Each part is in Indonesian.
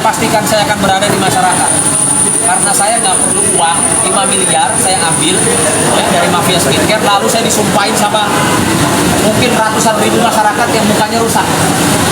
pastikan saya akan berada di masyarakat. Karena saya nggak perlu uang 5 miliar saya ambil ya, dari mafia skincare, lalu saya disumpahin sama mungkin ratusan ribu masyarakat yang mukanya rusak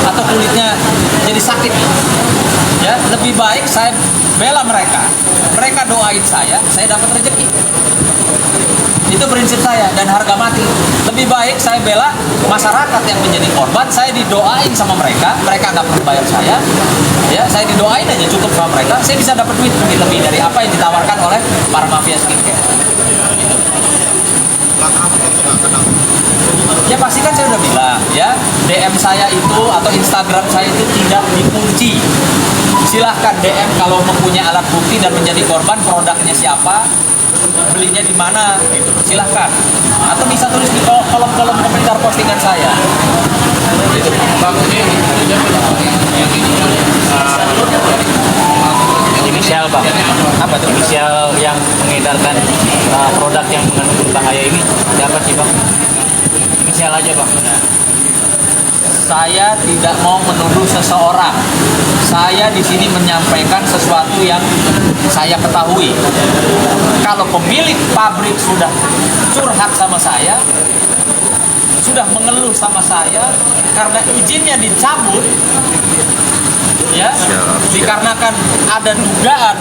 atau kulitnya jadi sakit. Ya, lebih baik saya bela mereka doain saya dapat rezeki. Itu prinsip saya dan harga mati. Lebih baik saya bela masyarakat yang menjadi korban, saya didoain sama mereka nggak perlu bayar saya. Ya, saya didoain aja cukup sama mereka, saya bisa dapat duit mungkin lebih dari apa yang ditawarkan oleh para mafia skincare. Gitu. Ya pasti kan saya udah bilang ya, DM saya itu atau Instagram saya itu tidak dikunci. Silahkan DM kalau mempunyai alat bukti dan menjadi korban, produknya siapa, belinya di mana, gitu. Silahkan. Atau bisa tulis di kolom-kolom komentar postingan saya. Gitu. Inisial Bang, Apa tuh? inisial yang mengedarkan produk yang mengandung berbahaya ini siapa sih Bang? Inisial aja Bang. Saya tidak mau menuduh seseorang. Saya di sini menyampaikan sesuatu yang saya ketahui. Kalau pemilik pabrik sudah curhat sama saya, sudah mengeluh sama saya karena izinnya dicabut, ya, dikarenakan ada dugaan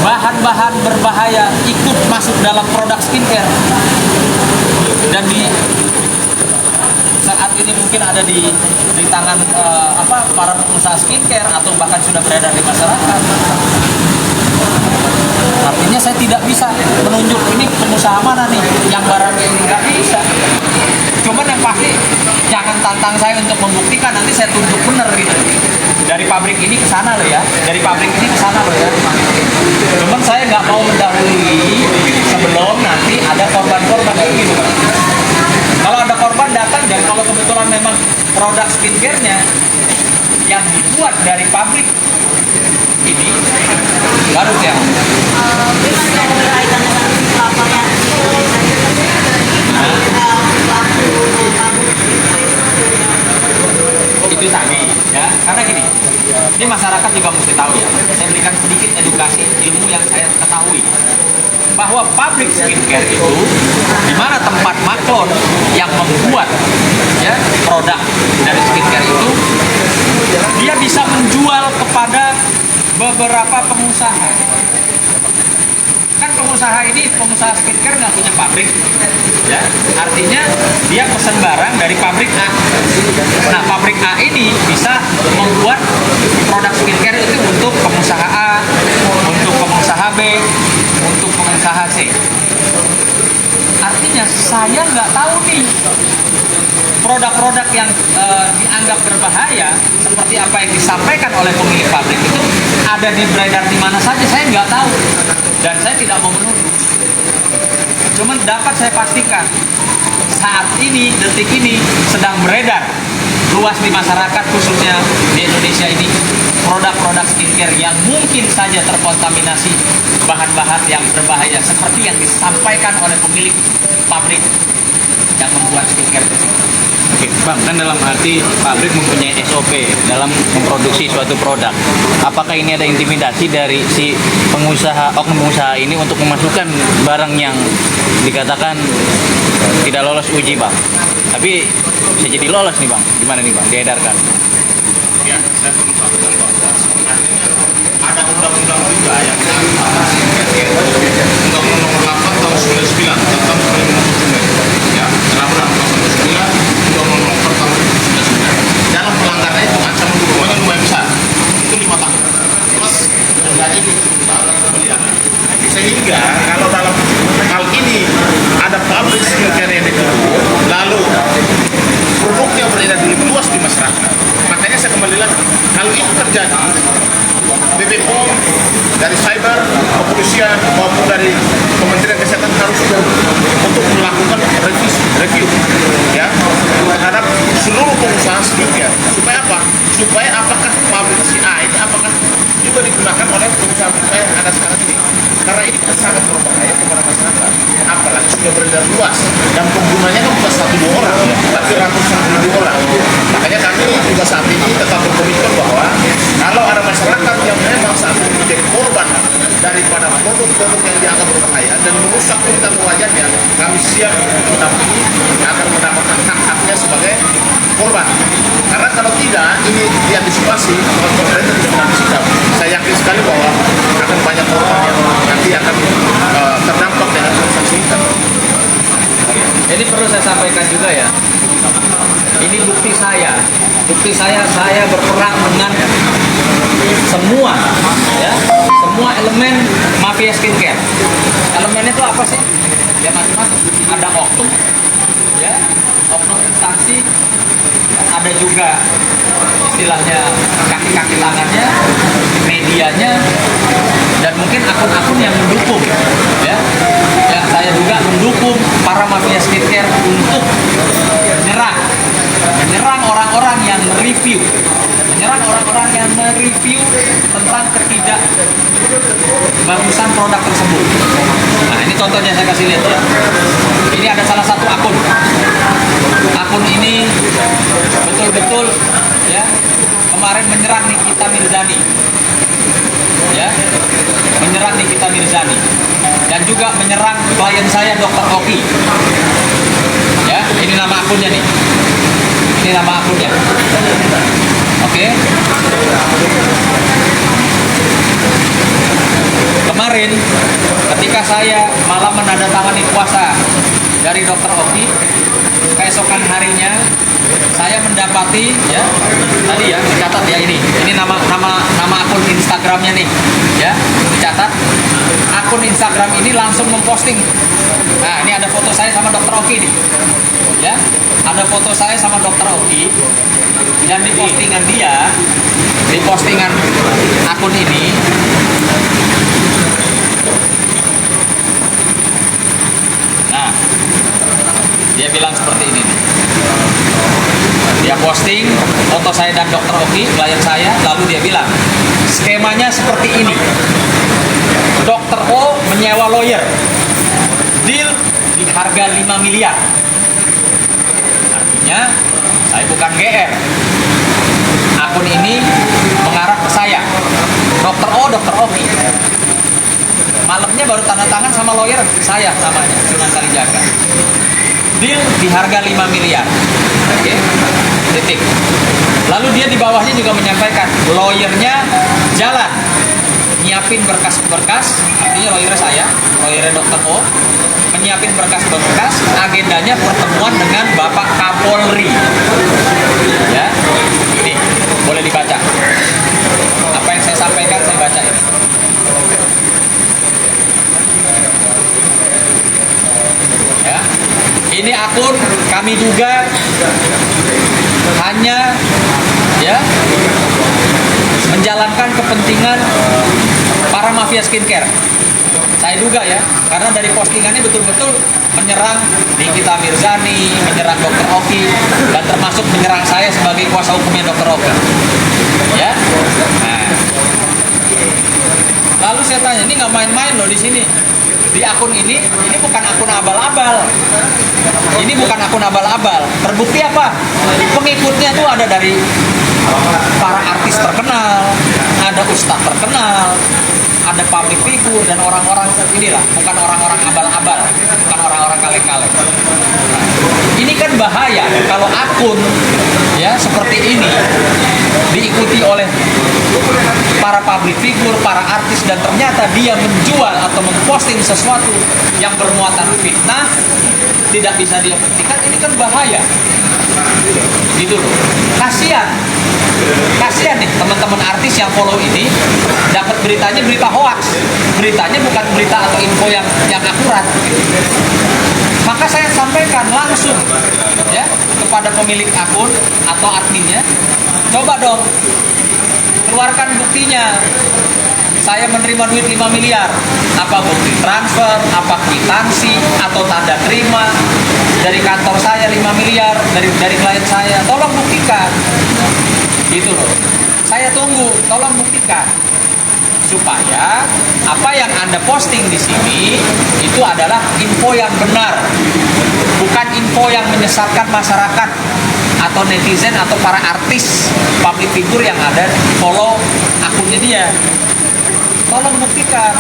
bahan-bahan berbahaya ikut masuk dalam produk skincare, dan di saat ini mungkin ada di tangan para pengusaha skincare atau bahkan sudah beredar di masyarakat. Artinya saya tidak bisa menunjuk ini pengusaha mana nih yang barang ini, nggak bisa. Cuman yang pasti jangan tantang saya untuk membuktikan, nanti saya tunjuk bener gitu. Dari pabrik ini ke sana loh ya, dari pabrik ini ke sana loh ya. Cuman saya nggak mau mendahului sebelum nanti ada korban-korban kayak gitu. Kalau ada korban datang dan kalau kebetulan memang produk skincare-nya yang dibuat dari pabrik ini, baru ya. Itu tadi ya, karena gini, ini masyarakat juga mesti tahu ya. Saya berikan sedikit edukasi ilmu yang saya ketahui, bahwa pabrik skincare itu di mana tempat maklon yang membuat ya produk dari skincare itu, dia bisa menjual kepada beberapa pengusaha. Kan pengusaha ini, pengusaha skincare nggak punya pabrik, ya. Artinya dia pesan barang dari pabrik A. Nah, pabrik A ini bisa membuat produk skincare itu untuk pengusaha A, untuk pengusaha B, untuk pengusaha C. Artinya saya nggak tahu nih produk-produk yang dianggap berbahaya seperti apa yang disampaikan oleh pemilik pabrik itu ada di beredar di mana saja, saya nggak tahu dan saya tidak mau menuduh. Cuman dapat saya pastikan saat ini, detik ini sedang beredar luas di masyarakat, khususnya di Indonesia ini, produk-produk skincare yang mungkin saja terkontaminasi bahan-bahan yang berbahaya seperti yang disampaikan oleh pemilik pabrik yang membuat skincare itu. Oke, Bang, kan dalam arti pabrik mempunyai SOP dalam memproduksi suatu produk. Apakah ini ada intimidasi dari si pengusaha, oknum pengusaha ini untuk memasukkan barang yang dikatakan tidak lolos uji, Bang? Tapi bisa jadi lolos nih, Bang. Gimana nih, Bang? Diedarkan. Ya, saya perlu sampaikan bahwa sebenarnya ada undang-undang juga yang mengatasi Undang-Undang Nomor 8 Tahun 99 tentang perlindungan konsumen. Ya, Undang-Undang Nomor 9, Undang-Undang Nomor Tahun 99. Dalam pelanggaran itu ancaman hukumannya lumayan besar. Itu 5 tahun. Plus dendanya itu pembelian. Sehingga kalau dalam hal ini ada pabrik skincare yang ditutup, lalu produknya beredar lebih luas di masyarakat. Makanya saya kembali lagi, kalau itu terjadi, BPOM dari cyber, kepolisian maupun dari Kementerian Kesehatan harus untuk melakukan review, ya, terhadap seluruh pengusaha skincare. Supaya apa? Supaya apakah pabrik si A ini apakah juga digunakan oleh pengusaha yang ada sekarang ini? Karena ini sangat berbahaya kepada masyarakat. Apalagi sudah beredar luas dan penggunanya kan bukan 1-2 orang, tapi ratusan ribu orang. Makanya kami juga saat ini tetap berkomitmen bahwa kalau ada masyarakat yang memang saat ini menjadi korban daripada produk-produk yang dianggap berbahaya dan merusak tentang wajahnya, kami siap mendampingi agar mendapatkan hak-haknya sebagai korban. Karena kalau tidak, ini diantisipasi oleh pemerintah tidak mengambil sikap. Saya yakin sekali bahwa akan banyak korban yang nanti akan terdampak dengan sanksi ini. Ini perlu saya sampaikan juga ya. Ini bukti saya. Bukti saya berperang dengan semua elemen mafia skincare. Elemennya itu apa sih? Ya macam-macam. Ada oknum, ya, oknum instansi, ada juga istilahnya kaki-kaki tangannya, medianya, dan mungkin akun-akun yang mendukung, ya. Yang saya juga mendukung para mafia skincare untuk menyerang orang-orang yang mereview tentang ketidakbagusan produk tersebut. Nah, ini contohnya saya kasih lihat ya. Ini ada salah satu akun. Akun ini betul-betul ya kemarin menyerang Nikita Mirzani. Ya, menyerang Nikita Mirzani dan juga menyerang klien saya Dr. Oki. Ya, ini nama akunnya nih. Ini nama akunnya. Oke. Kemarin ketika saya malam menandatangani kuasa dari Dr. Oki, keesokan harinya saya mendapati ya tadi ya dicatat ya ini nama akun Instagramnya nih ya dicatat. Akun Instagram ini langsung memposting. Nah, ini ada foto saya sama Dr. Oki nih ya, ada foto saya sama Dr. Oki dan di postingan akun ini nah dia bilang seperti ini nih. Dia posting foto saya dan Dr. Oki, klien saya, lalu dia bilang, skemanya seperti ini. Dr. O menyewa lawyer. Deal di harga 5 miliar. Artinya, saya bukan GR. Akun ini mengarah ke saya. Dr. O, Dr. Oki. Malamnya baru tanda tangan sama lawyer saya namanya, Sunan Kalijaga. Deal di harga 5 miliar. Oke, titik. Lalu dia di bawahnya juga menyampaikan lawyernya jalan nyiapin berkas-berkas, artinya lawyernya saya, lawyernya Dr. O menyiapin berkas-berkas, agendanya pertemuan dengan Bapak Kapolri. Ya, ini boleh dibaca. Apa yang saya sampaikan saya baca ini. Ya. Ini akun kami duga hanya ya menjalankan kepentingan para mafia skincare. Saya duga ya, karena dari postingannya betul-betul menyerang Nikita Mirzani, menyerang Dr. Oki, dan termasuk menyerang saya sebagai kuasa hukumnya Dr. Oki. Ya. Nah. Lalu saya tanya, ini nggak main-main loh di sini. Di akun ini bukan akun abal-abal. Ini bukan akun abal-abal. Terbukti apa? Pengikutnya tuh ada dari para artis terkenal, ada ustadz terkenal, ada public figure dan orang-orang inilah, bukan orang-orang abal-abal, bukan orang-orang kaleng-kaleng. Ini kan bahaya kalau akun ya seperti ini diikuti oleh para public figure, para artis, dan ternyata dia menjual atau memposting sesuatu yang bermuatan fitnah, tidak bisa dia buktikan. Ini kan bahaya gitu loh. Kasihan nih teman-teman artis yang follow ini, dapat beritanya berita hoax, beritanya bukan berita atau info yang akurat. Maka saya sampaikan langsung ya kepada pemilik akun atau adminnya, coba dong keluarkan buktinya. Saya menerima duit 5 miliar. Apa bukti transfer, apa kwitansi, atau tanda terima dari kantor saya 5 miliar, dari klien saya. Tolong buktikan. Gitu loh. Saya tunggu, tolong buktikan. supaya apa yang Anda posting di sini itu adalah info yang benar, bukan info yang menyesatkan masyarakat atau netizen atau para artis public figure yang ada follow akunnya dia. Tolong buktikan.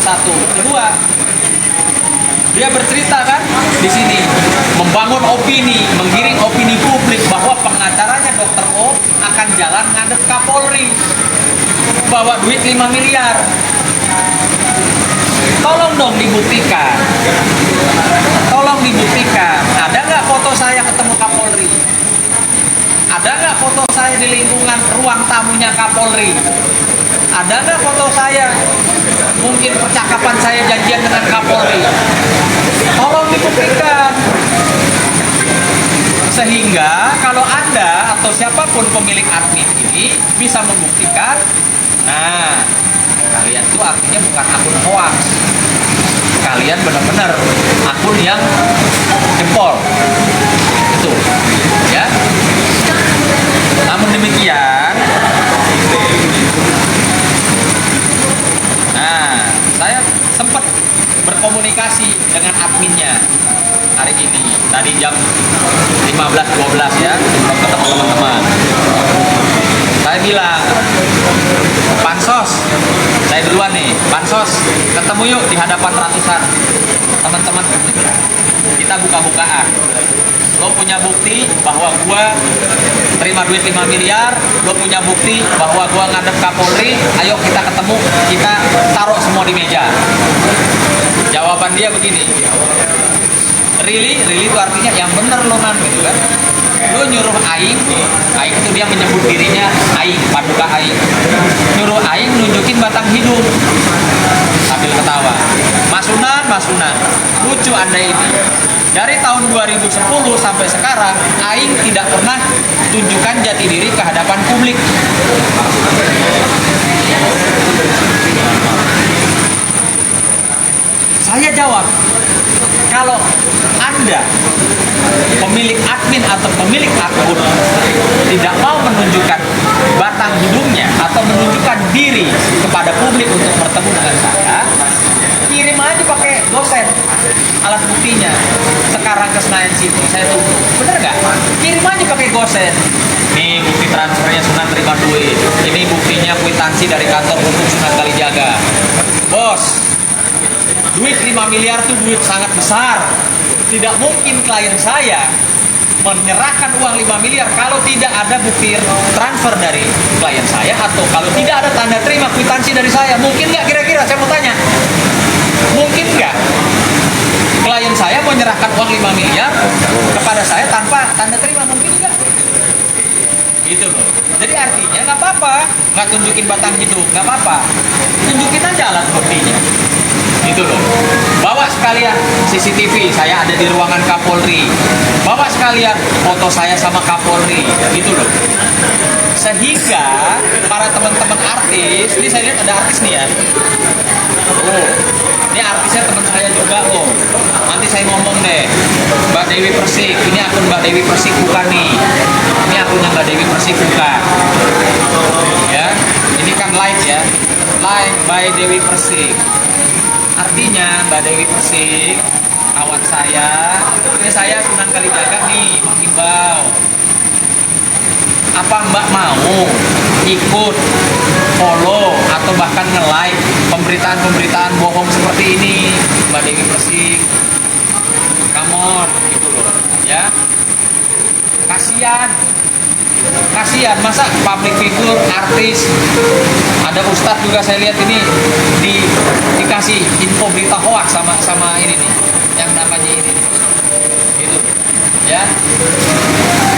Satu, kedua, dia bercerita kan di sini membangun opini, menggiring opini publik bahwa pengacaranya Dr. O akan jalan ngadep Kapolri, bawa duit 5 miliar. Tolong dong dibuktikan. Tolong dibuktikan. Ada nggak foto saya ketemu Kapolri? Ada nggak foto saya di lingkungan ruang tamunya Kapolri? Ada nggak foto saya? Mungkin percakapan saya janjian dengan Kapolri. Tolong dibuktikan. Sehingga kalau Anda atau siapapun pemilik admin ini bisa membuktikan, nah, kalian itu artinya bukan akun hoax. Kalian benar-benar akun yang jempol. Itu, ya. Namun demikian, nah, saya sempat berkomunikasi dengan adminnya hari ini. Tadi jam 15.12 ya, belum ketemu teman-teman. Saya bilang, Pansos, saya duluan nih, Pansos, ketemu yuk di hadapan ratusan teman-teman. Kita buka-bukaan. Lo punya bukti bahwa gua terima duit 5 miliar, lo punya bukti bahwa gua ngadep Kapolri, ayo kita ketemu, kita taruh semua di meja. Jawaban dia begini, really itu artinya yang bener lo nan gitu kan. Lo nyuruh Aing itu dia menyebut dirinya Aing, Paduka Aing. Nyuruh Aing nunjukin batang hidung sambil ketawa. Masunan, lucu Anda ini. Dari tahun 2010 sampai sekarang, Aing tidak pernah tunjukkan jati diri ke hadapan publik. Saya jawab, kalau Anda, pemilik admin atau pemilik akun, tidak mau menunjukkan batang hidungnya atau menunjukkan diri kepada publik untuk bertemu dengan saya, kirim aja pakai gosen alat buktinya sekarang ke Senayan City, saya tunggu. Bener nggak? Kirim aja pakai gosen. Nih bukti transfernya Sunan terima duit. Ini buktinya kwitansi dari kantor hukum Sunan Kalijaga. Bos, duit 5 miliar itu duit sangat besar. Tidak mungkin klien saya menyerahkan uang 5 miliar kalau tidak ada bukti transfer dari klien saya atau kalau tidak ada tanda terima kwitansi dari saya. Mungkin nggak kira-kira? Saya mau tanya. Mungkin nggak klien saya menyerahkan uang 5 miliar kepada saya tanpa tanda terima? Mungkin nggak? Gitu loh. Jadi artinya nggak apa-apa, nggak tunjukin batang hidung, nggak apa-apa. Tunjukin aja alat buktinya. Gitu loh. Bawa sekalian CCTV, saya ada di ruangan Kapolri. Bawa sekalian foto saya sama Kapolri. Gitu loh. Sehingga para teman-teman artis, ini saya lihat ada artis nih ya. Oh, ini artisnya teman saya juga loh. Nanti saya ngomong deh, Mbak Dewi Persik, ini akun Mbak Dewi Persik bukan nih. Ini akunnya Mbak Dewi Persik bukan. Ya, ini kan live ya, live by Dewi Persik. Artinya Mbak Dewi Persik, kawan saya, ini saya Sunan Kalijaga nih, menghimbau. Apa Mbak mau ikut follow atau bahkan nge-like pemberitaan-pemberitaan bohong seperti ini, Mbak Dewi Persik? Come on, gitu loh, ya. Kasian, masa public figure, artis, ada ustadz juga saya lihat ini dikasih info berita hoax sama ini nih, yang namanya ini, gitu, ya.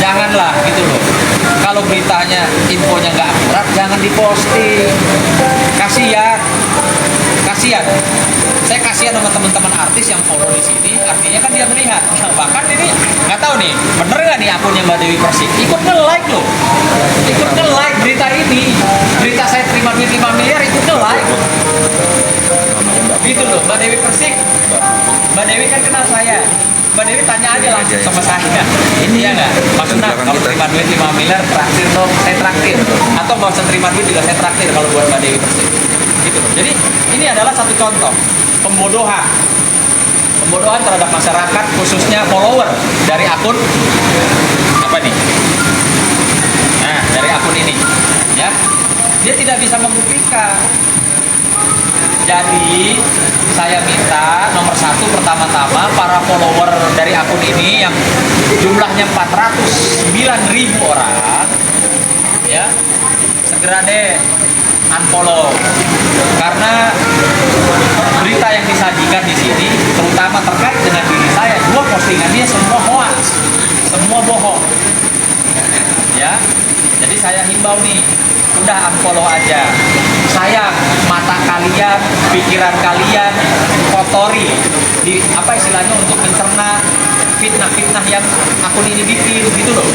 Janganlah gitu loh. Kalau beritanya, infonya nggak akurat, jangan diposting. Kasian. Saya kasihan sama teman-teman artis yang follow di sini. Artinya kan dia melihat. Bahkan ini nggak tahu nih, bener nggak nih akunnya Mbak Dewi Persik? Ikut nge-like loh. Ikut nge-like berita ini. Berita saya terima duit 5 miliar, ikut nge-like. Gitu loh, Mbak Dewi Persik. Mbak Dewi kan kenal saya. Mbak Dewi tanya aja langsung sama saya. Ini ya nggak? Maksudnya belakang kalau kita. terima duit 5 miliar traktir dong, saya traktir. Atau nggak usah terima duit juga saya traktir kalau buat Mbak Dewi Persik. Gitu loh. Jadi ini adalah satu contoh pembodohan. Pembodohan terhadap masyarakat khususnya follower dari akun apa nih? Nah, dari akun ini, ya. Dia tidak bisa membuktikan. Jadi saya minta nomor satu pertama-tama para follower dari akun ini yang jumlahnya 409.000 orang, ya segera deh unfollow karena berita yang disajikan di sini terutama terkait dengan diri saya, dua postingan dia semua hoax, semua bohong, ya. Jadi saya himbau nih, udah unfollow aja. Sayang mata kalian, pikiran kalian kotori di apa istilahnya untuk mencerna fitnah-fitnah yang akun ini bikin gitu loh.